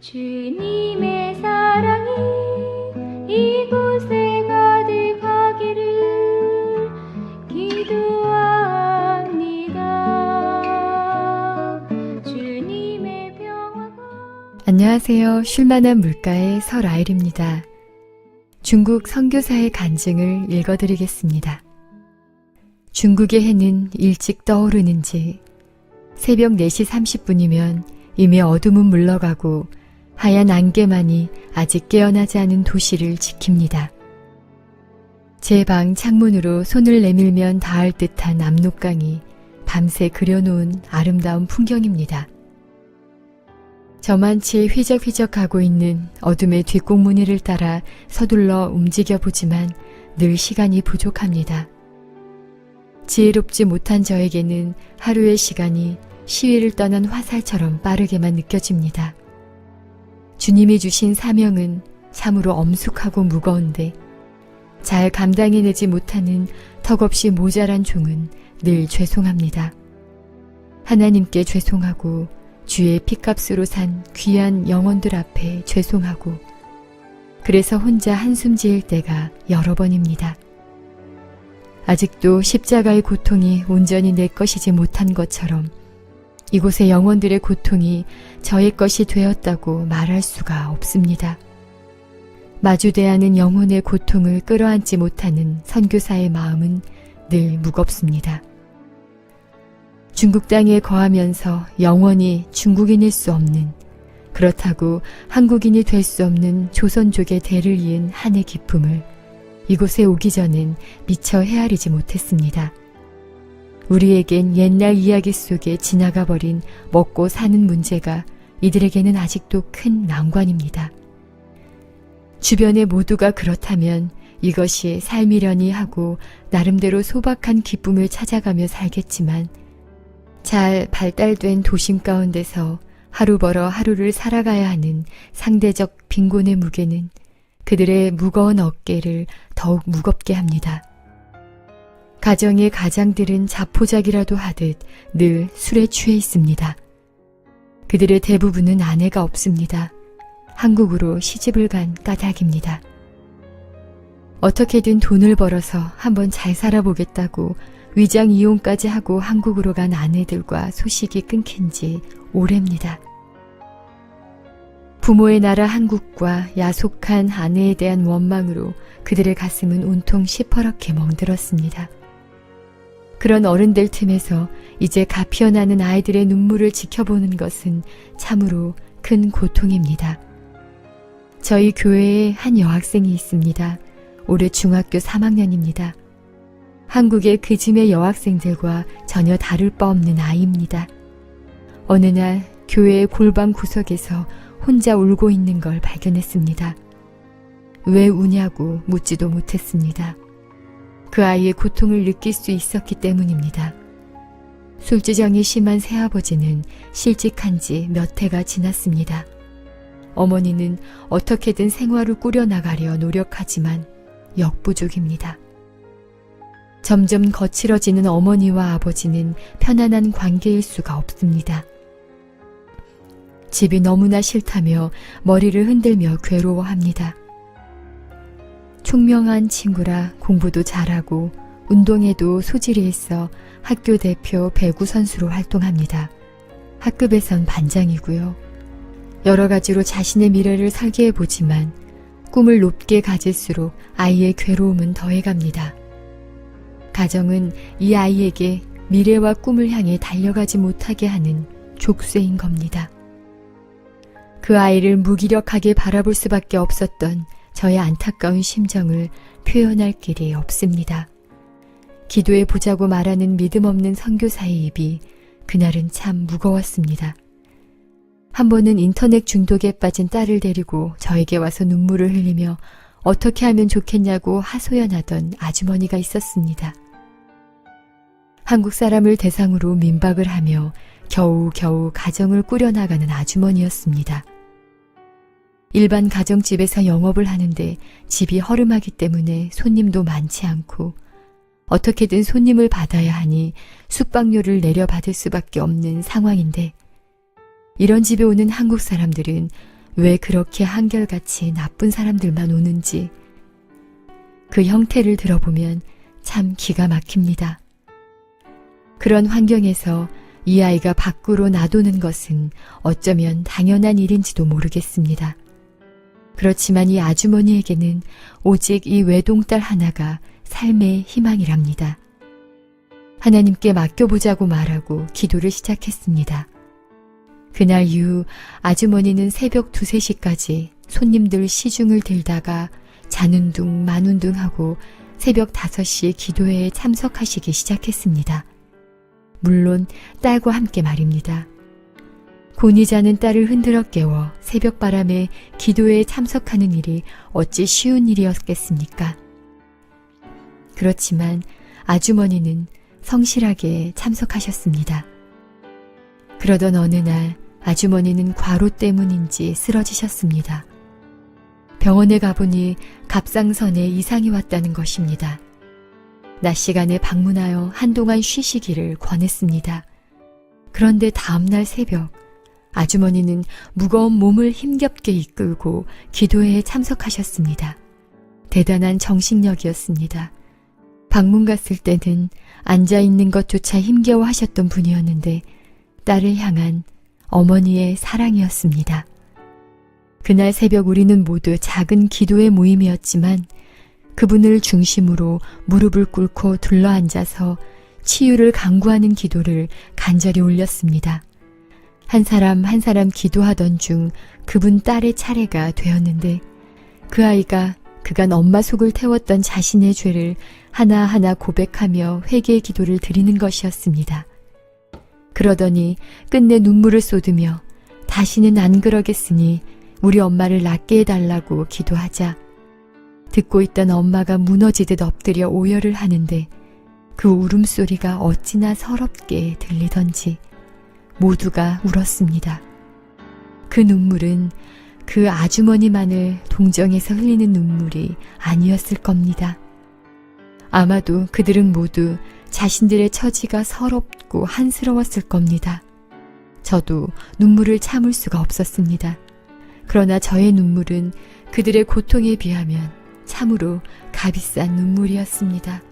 주님의 사랑이 이곳에 가득하기를 기도합니다. 주님의 평화가. 안녕하세요. 쉴만한 물가의 설아일입니다. 중국 선교사의 간증을 읽어드리겠습니다. 중국의 해는 일찍 떠오르는지 새벽 4시 30분이면 이미 어둠은 물러가고 하얀 안개만이 아직 깨어나지 않은 도시를 지킵니다. 제 방 창문으로 손을 내밀면 닿을 듯한 압록강이 밤새 그려놓은 아름다운 풍경입니다. 저만치 휘적휘적하고 있는 어둠의 뒷공무니를 따라 서둘러 움직여보지만 늘 시간이 부족합니다. 지혜롭지 못한 저에게는 하루의 시간이 시위를 떠난 화살처럼 빠르게만 느껴집니다. 주님이 주신 사명은 참으로 엄숙하고 무거운데 잘 감당해내지 못하는 턱없이 모자란 종은 늘 죄송합니다. 하나님께 죄송하고 주의 핏값으로 산 귀한 영혼들 앞에 죄송하고 그래서 혼자 한숨 지을 때가 여러 번입니다. 아직도 십자가의 고통이 온전히 내 것이지 못한 것처럼 이곳의 영혼들의 고통이 저의 것이 되었다고 말할 수가 없습니다. 마주대하는 영혼의 고통을 끌어안지 못하는 선교사의 마음은 늘 무겁습니다. 중국 땅에 거하면서 영원히 중국인일 수 없는, 그렇다고 한국인이 될 수 없는 조선족의 대를 이은 한의 기쁨을 이곳에 오기 전엔 미처 헤아리지 못했습니다. 우리에겐 옛날 이야기 속에 지나가 버린 먹고 사는 문제가 이들에게는 아직도 큰 난관입니다. 주변의 모두가 그렇다면 이것이 삶이려니 하고 나름대로 소박한 기쁨을 찾아가며 살겠지만 잘 발달된 도심 가운데서 하루 벌어 하루를 살아가야 하는 상대적 빈곤의 무게는 그들의 무거운 어깨를 더욱 무겁게 합니다. 가정의 가장들은 자포자기라도 하듯 늘 술에 취해 있습니다. 그들의 대부분은 아내가 없습니다. 한국으로 시집을 간 까닭입니다. 어떻게든 돈을 벌어서 한번 잘 살아보겠다고 위장 이혼까지 하고 한국으로 간 아내들과 소식이 끊긴 지 오래입니다. 부모의 나라 한국과 야속한 아내에 대한 원망으로 그들의 가슴은 온통 시퍼렇게 멍들었습니다. 그런 어른들 틈에서 이제 가피어나는 아이들의 눈물을 지켜보는 것은 참으로 큰 고통입니다. 저희 교회에 한 여학생이 있습니다. 올해 중학교 3학년입니다. 한국의 그 즈음의 여학생들과 전혀 다를 바 없는 아이입니다. 어느 날 교회의 골방 구석에서 혼자 울고 있는 걸 발견했습니다. 왜 우냐고 묻지도 못했습니다. 그 아이의 고통을 느낄 수 있었기 때문입니다. 술주정이 심한 새아버지는 실직한 지 몇 해가 지났습니다. 어머니는 어떻게든 생활을 꾸려나가려 노력하지만 역부족입니다. 점점 거칠어지는 어머니와 아버지는 편안한 관계일 수가 없습니다. 집이 너무나 싫다며 머리를 흔들며 괴로워합니다. 총명한 친구라 공부도 잘하고 운동에도 소질이 있어 학교 대표 배구 선수로 활동합니다. 학급에선 반장이고요. 여러 가지로 자신의 미래를 설계해보지만 꿈을 높게 가질수록 아이의 괴로움은 더해갑니다. 가정은 이 아이에게 미래와 꿈을 향해 달려가지 못하게 하는 족쇄인 겁니다. 그 아이를 무기력하게 바라볼 수밖에 없었던 저의 안타까운 심정을 표현할 길이 없습니다. 기도해 보자고 말하는 믿음 없는 선교사의 입이 그날은 참 무거웠습니다. 한 번은 인터넷 중독에 빠진 딸을 데리고 저에게 와서 눈물을 흘리며 어떻게 하면 좋겠냐고 하소연하던 아주머니가 있었습니다. 한국 사람을 대상으로 민박을 하며 겨우겨우 가정을 꾸려나가는 아주머니였습니다. 일반 가정집에서 영업을 하는데 집이 허름하기 때문에 손님도 많지 않고 어떻게든 손님을 받아야 하니 숙박료를 내려받을 수밖에 없는 상황인데 이런 집에 오는 한국 사람들은 왜 그렇게 한결같이 나쁜 사람들만 오는지 그 형태를 들어보면 참 기가 막힙니다. 그런 환경에서 이 아이가 밖으로 나도는 것은 어쩌면 당연한 일인지도 모르겠습니다. 그렇지만 이 아주머니에게는 오직 이 외동딸 하나가 삶의 희망이랍니다. 하나님께 맡겨보자고 말하고 기도를 시작했습니다. 그날 이후 아주머니는 새벽 2, 3시까지 손님들 시중을 들다가 자는 둥 마는 둥 하고 새벽 5시에 기도회에 참석하시기 시작했습니다. 물론 딸과 함께 말입니다. 곤히 자는 딸을 흔들어 깨워 새벽바람에 기도회에 참석하는 일이 어찌 쉬운 일이었겠습니까? 그렇지만 아주머니는 성실하게 참석하셨습니다. 그러던 어느 날 아주머니는 과로 때문인지 쓰러지셨습니다. 병원에 가보니 갑상선에 이상이 왔다는 것입니다. 낮 시간에 방문하여 한동안 쉬시기를 권했습니다. 그런데 다음날 새벽 아주머니는 무거운 몸을 힘겹게 이끌고 기도회에 참석하셨습니다. 대단한 정신력이었습니다. 방문 갔을 때는 앉아있는 것조차 힘겨워하셨던 분이었는데 딸을 향한 어머니의 사랑이었습니다. 그날 새벽 우리는 모두 작은 기도회 모임이었지만 그분을 중심으로 무릎을 꿇고 둘러앉아서 치유를 간구하는 기도를 간절히 올렸습니다. 한 사람 한 사람 기도하던 중 그분 딸의 차례가 되었는데 그 아이가 그간 엄마 속을 태웠던 자신의 죄를 하나하나 고백하며 회개의 기도를 드리는 것이었습니다. 그러더니 끝내 눈물을 쏟으며 다시는 안 그러겠으니 우리 엄마를 낫게 해달라고 기도하자 듣고 있던 엄마가 무너지듯 엎드려 오열을 하는데 그 울음소리가 어찌나 서럽게 들리던지 모두가 울었습니다. 그 눈물은 그 아주머니만을 동정해서 흘리는 눈물이 아니었을 겁니다. 아마도 그들은 모두 자신들의 처지가 서럽고 한스러웠을 겁니다. 저도 눈물을 참을 수가 없었습니다. 그러나 저의 눈물은 그들의 고통에 비하면 참으로 값비싼 눈물이었습니다.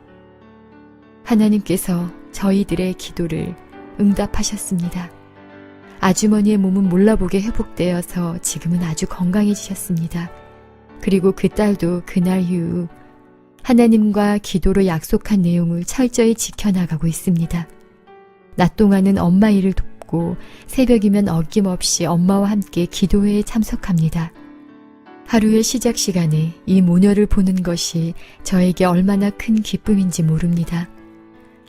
하나님께서 저희들의 기도를 응답하셨습니다. 아주머니의 몸은 몰라보게 회복되어서 지금은 아주 건강해지셨습니다. 그리고 그 딸도 그날 이후 하나님과 기도로 약속한 내용을 철저히 지켜나가고 있습니다. 낮 동안은 엄마 일을 돕고 새벽이면 어김없이 엄마와 함께 기도회에 참석합니다. 하루의 시작 시간에 이 모녀를 보는 것이 저에게 얼마나 큰 기쁨인지 모릅니다.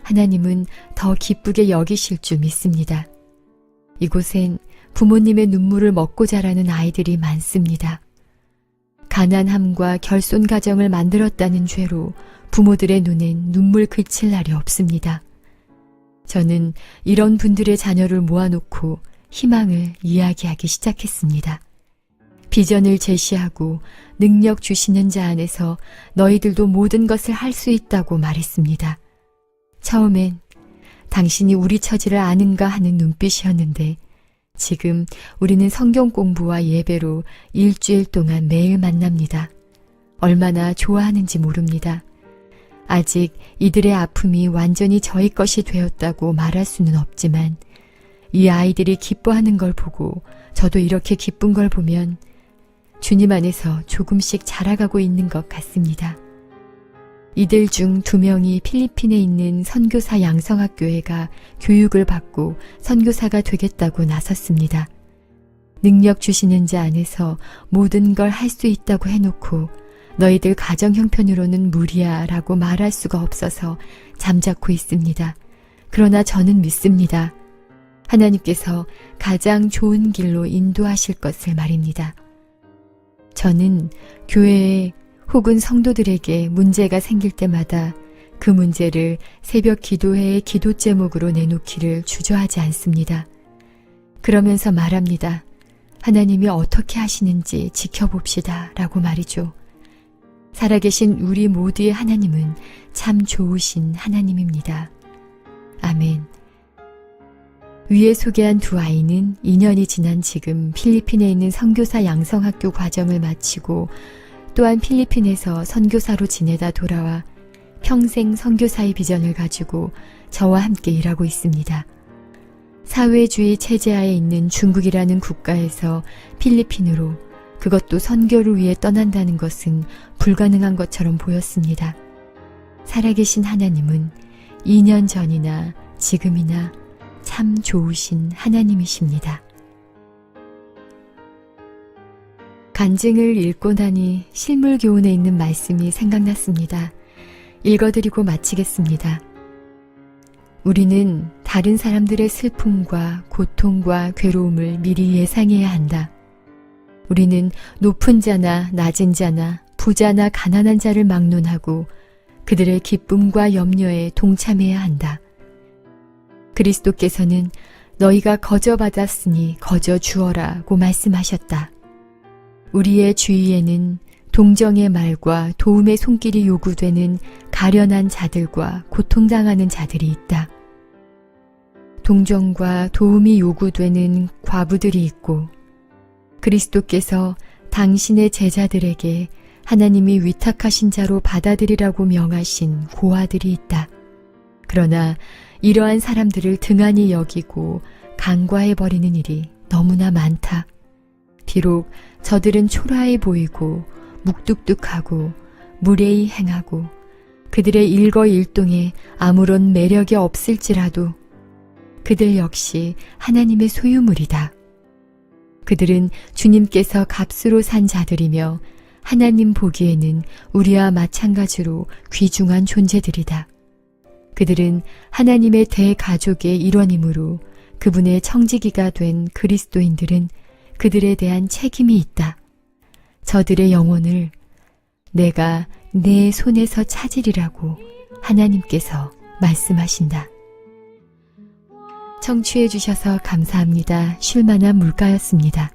하나님은 더 기쁘게 여기실 줄 믿습니다. 이곳엔 부모님의 눈물을 먹고 자라는 아이들이 많습니다. 가난함과 결손 가정을 만들었다는 죄로 부모들의 눈엔 눈물 그칠 날이 없습니다. 저는 이런 분들의 자녀를 모아놓고 희망을 이야기하기 시작했습니다. 비전을 제시하고 능력 주시는 자 안에서 너희들도 모든 것을 할 수 있다고 말했습니다. 처음엔 당신이 우리 처지를 아는가 하는 눈빛이었는데 지금 우리는 성경 공부와 예배로 일주일 동안 매일 만납니다. 얼마나 좋아하는지 모릅니다. 아직 이들의 아픔이 완전히 저희 것이 되었다고 말할 수는 없지만 이 아이들이 기뻐하는 걸 보고 저도 이렇게 기쁜 걸 보면 주님 안에서 조금씩 자라가고 있는 것 같습니다. 이들 중 2명이 필리핀에 있는 선교사 양성학교회가 교육을 받고 선교사가 되겠다고 나섰습니다. 능력 주시는 자 안에서 모든 걸 할 수 있다고 해놓고 너희들 가정 형편으로는 무리야 라고 말할 수가 없어서 잠자코 있습니다. 그러나 저는 믿습니다. 하나님께서 가장 좋은 길로 인도하실 것을 말입니다. 저는 교회에 혹은 성도들에게 문제가 생길 때마다 그 문제를 새벽 기도회의 기도 제목으로 내놓기를 주저하지 않습니다. 그러면서 말합니다. 하나님이 어떻게 하시는지 지켜봅시다 라고 말이죠. 살아계신 우리 모두의 하나님은 참 좋으신 하나님입니다. 아멘. 위에 소개한 두 아이는 2년이 지난 지금 필리핀에 있는 선교사 양성학교 과정을 마치고 또한 필리핀에서 선교사로 지내다 돌아와 평생 선교사의 비전을 가지고 저와 함께 일하고 있습니다. 사회주의 체제하에 있는 중국이라는 국가에서 필리핀으로, 그것도 선교를 위해 떠난다는 것은 불가능한 것처럼 보였습니다. 살아계신 하나님은 2년 전이나 지금이나 참 좋으신 하나님이십니다. 간증을 읽고 나니 실물교훈에 있는 말씀이 생각났습니다. 읽어드리고 마치겠습니다. 우리는 다른 사람들의 슬픔과 고통과 괴로움을 미리 예상해야 한다. 우리는 높은 자나 낮은 자나 부자나 가난한 자를 막론하고 그들의 기쁨과 염려에 동참해야 한다. 그리스도께서는 너희가 거저 받았으니 거저 주어라고 말씀하셨다. 우리의 주위에는 동정의 말과 도움의 손길이 요구되는 가련한 자들과 고통당하는 자들이 있다. 동정과 도움이 요구되는 과부들이 있고, 그리스도께서 당신의 제자들에게 하나님이 위탁하신 자로 받아들이라고 명하신 고아들이 있다. 그러나 이러한 사람들을 등한히 여기고 간과해버리는 일이 너무나 많다. 비록 저들은 초라해 보이고 묵뚝뚝하고 무례히 행하고 그들의 일거일동에 아무런 매력이 없을지라도 그들 역시 하나님의 소유물이다. 그들은 주님께서 값으로 산 자들이며 하나님 보기에는 우리와 마찬가지로 귀중한 존재들이다. 그들은 하나님의 대가족의 일원이므로 그분의 청지기가 된 그리스도인들은 그들에 대한 책임이 있다. 저들의 영혼을 내가 내 손에서 찾으리라고 하나님께서 말씀하신다. 청취해 주셔서 감사합니다. 쉴만한 물가였습니다.